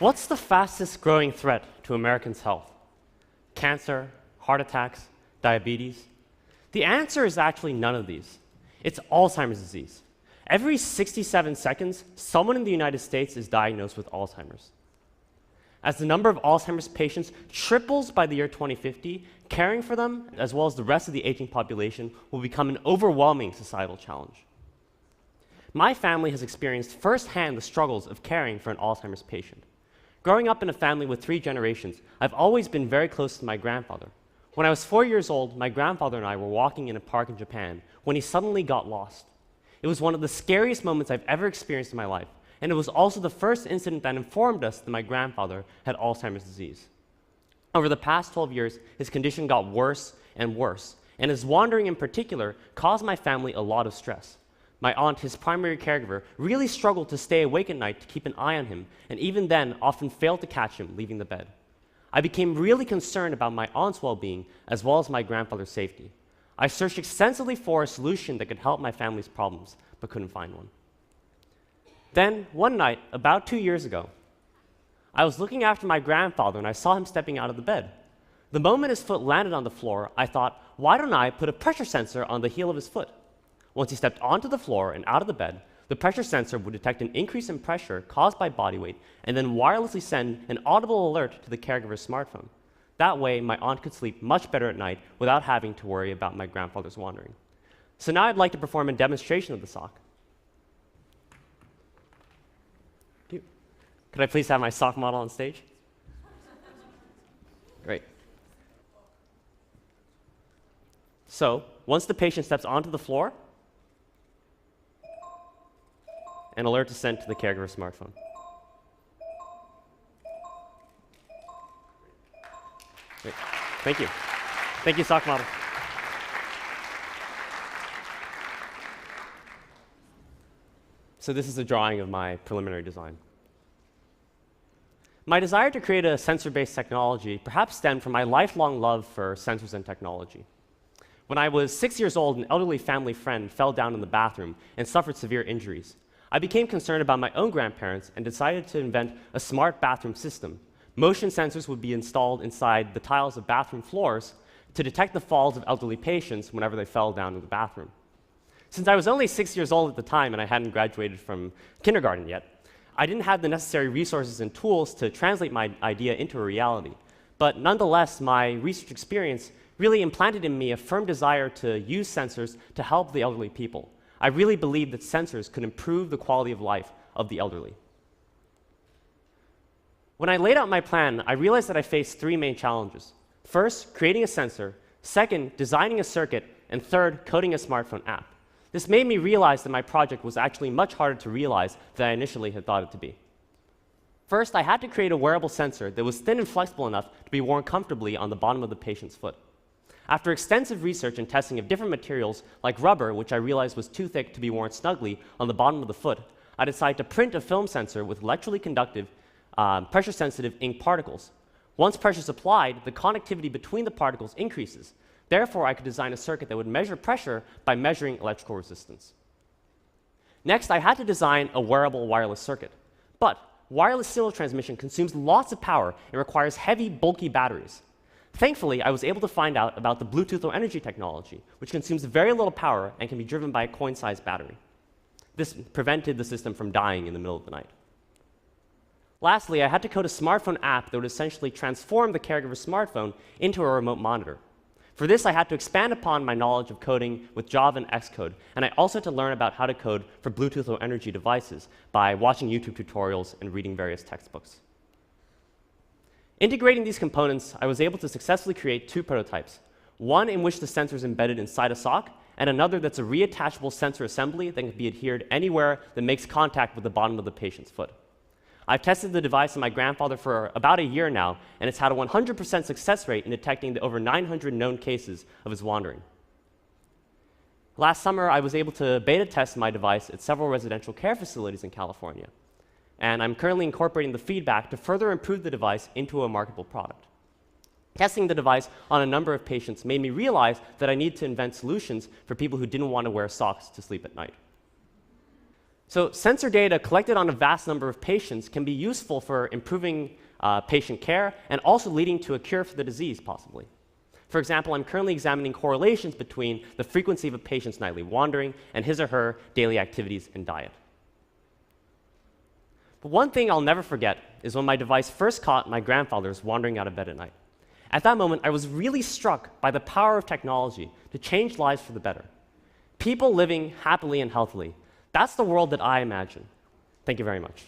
What's the fastest growing threat to Americans' health? Cancer, heart attacks, diabetes? The answer is actually none of these. It's Alzheimer's disease. Every 67 seconds, someone in the United States is diagnosed with Alzheimer's. As the number of Alzheimer's patients triples by the year 2050, caring for them, as well as the rest of the aging population, will become an overwhelming societal challenge. My family has experienced firsthand the struggles of caring for an Alzheimer's patient. Growing up in a family with 3 generations, I've always been very close to my grandfather. When I was 4 years old, my grandfather and I were walking in a park in Japan when he suddenly got lost. It was one of the scariest moments I've ever experienced in my life, and it was also the first incident that informed us that my grandfather had Alzheimer's disease. Over the past 12 years, his condition got worse and worse, and his wandering in particular caused my family a lot of stress. My aunt, his primary caregiver, really struggled to stay awake at night to keep an eye on him, and even then often failed to catch him leaving the bed. I became really concerned about my aunt's well-being as well as my grandfather's safety. I searched extensively for a solution that could help my family's problems, but couldn't find one. Then, one night, about 2 years ago, I was looking after my grandfather and I saw him stepping out of the bed. The moment his foot landed on the floor, I thought, why don't I put a pressure sensor on the heel of his foot? Once he stepped onto the floor and out of the bed, the pressure sensor would detect an increase in pressure caused by body weight and then wirelessly send an audible alert to the caregiver's smartphone. That way, my aunt could sleep much better at night without having to worry about my grandfather's wandering. So now I'd like to perform a demonstration of the sock. Could I please have my sock model on stage? Great. So, once the patient steps onto the floor, an alert is sent to the caregiver's smartphone. Great. Thank you. Thank you, sock model. So this is a drawing of my preliminary design. My desire to create a sensor-based technology perhaps stemmed from my lifelong love for sensors and technology. When I was 6 years old, an elderly family friend fell down in the bathroom and suffered severe injuries. I became concerned about my own grandparents and decided to invent a smart bathroom system. Motion sensors would be installed inside the tiles of bathroom floors to detect the falls of elderly patients whenever they fell down in the bathroom. Since I was only 6 years old at the time and I hadn't graduated from kindergarten yet, I didn't have the necessary resources and tools to translate my idea into a reality. But nonetheless, my research experience really implanted in me a firm desire to use sensors to help the elderly people. I really believed that sensors could improve the quality of life of the elderly. When I laid out my plan, I realized that I faced 3 main challenges. First, creating a sensor. Second, designing a circuit. And third, coding a smartphone app. This made me realize that my project was actually much harder to realize than I initially had thought it to be. First, I had to create a wearable sensor that was thin and flexible enough to be worn comfortably on the bottom of the patient's foot. After extensive research and testing of different materials, like rubber, which I realized was too thick to be worn snugly on the bottom of the foot, I decided to print a film sensor with electrically conductive, pressure-sensitive ink particles. Once pressure is applied, the connectivity between the particles increases. Therefore, I could design a circuit that would measure pressure by measuring electrical resistance. Next, I had to design a wearable wireless circuit. But wireless serial transmission consumes lots of power and requires heavy, bulky batteries. Thankfully, I was able to find out about the Bluetooth Low Energy technology, which consumes very little power and can be driven by a coin-sized battery. This prevented the system from dying in the middle of the night. Lastly, I had to code a smartphone app that would essentially transform the caregiver's smartphone into a remote monitor. For this, I had to expand upon my knowledge of coding with Java and Xcode, and I also had to learn about how to code for Bluetooth Low Energy devices by watching YouTube tutorials and reading various textbooks. Integrating these components, I was able to successfully create 2 prototypes, one in which the sensor is embedded inside a sock, and another that's a reattachable sensor assembly that can be adhered anywhere that makes contact with the bottom of the patient's foot. I've tested the device on my grandfather for about a year now, and it's had a 100% success rate in detecting the over 900 known cases of his wandering. Last summer, I was able to beta test my device at several residential care facilities in California, and I'm currently incorporating the feedback to further improve the device into a marketable product. Testing the device on a number of patients made me realize that I need to invent solutions for people who didn't want to wear socks to sleep at night. So sensor data collected on a vast number of patients can be useful for improving patient care and also leading to a cure for the disease, possibly. For example, I'm currently examining correlations between the frequency of a patient's nightly wandering and his or her daily activities and diet. But one thing I'll never forget is when my device first caught my grandfather's wandering out of bed at night. At that moment, I was really struck by the power of technology to change lives for the better. People living happily and healthily. That's the world that I imagine. Thank you very much.